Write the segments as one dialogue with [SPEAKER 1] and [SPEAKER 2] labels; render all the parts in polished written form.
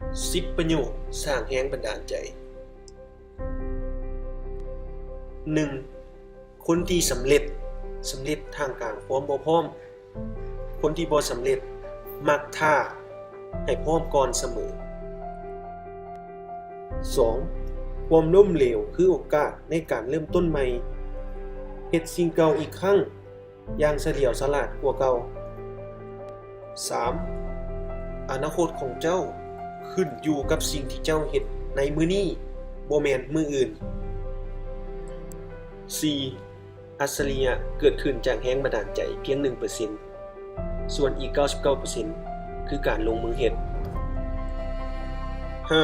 [SPEAKER 1] 10 ประโยคสร้างแรงบันดาลใจ 1. คนที่สำเร็จทางกลางพร้อมบ่พร้อม คนที่บ่สำเร็จมักท่าให้พร้อมก่อนเสมอ 2. ความล้มเหลวคือโอกาสในการเริ่มต้นใหม่เฮ็ดสิ่งเก่าอีกครั้งอย่างเฉลียวฉลาดกว่าเก่า 3. อนาคตของเจ้าขึ้นอยู่กับสิ่งที่เจ้าเฮ็ดในมื้อนี้บ่แม่นมื้ออื่น 4. อัจฉริยะเกิดขึ้นจากแรงบันดาลใจเพียง 1% ส่วนอีก 99% คือการลงมือเฮ็ด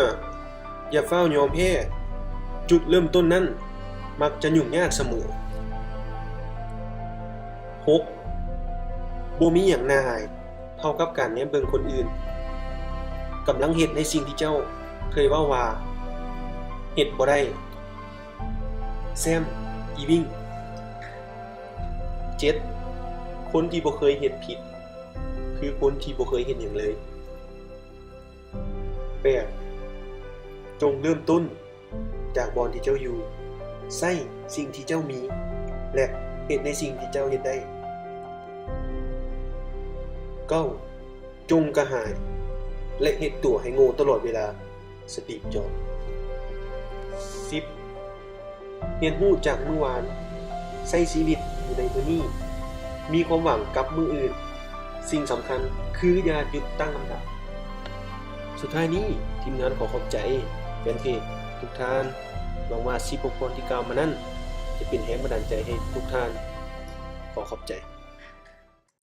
[SPEAKER 1] 5. อย่าเฝ้ายอมแพ้จุดเริ่มต้นนั้นมักจะยุ่งยากเสมอ 6. บ่มีหยังน่าอายเท่ากับการแนมเบิ่งคนอื่นกำลังเฮ็ดในสิ่งที่เจ้าเคยเว้าว่าเฮ็ดบ่ได้แซมอีวิง 7. คนที่บ่เคยเฮ็ดผิดคือคนที่บ่เคยเฮ็ดหยังเลย 8. จงเริ่มต้นจากบอนที่เจ้าอยู่ใช้สิ่งที่เจ้ามีและเฮ็ดในสิ่งที่เจ้าเฮ็ดได้ 9. จงกระหายและเฮ็ดตัวให้โง่ตลอดเวลาสตีฟ จ็อบส์ 10. เรียนรู้จากมื้อวานใช้ชีวิตอยู่ในมื้อนี้มีความหวังกับมื้ออื่นสิ่งสำคัญคืออย่าหยุดตั้งคำถามสุดท้ายนี้ทีมงานขอขอบใจแฟนเพจทุกท่านหวังว่า10 บทความที่กล่าวมานั้นจะเป็นแรงบันดาลใจให้ทุกท่านขอขอบใจ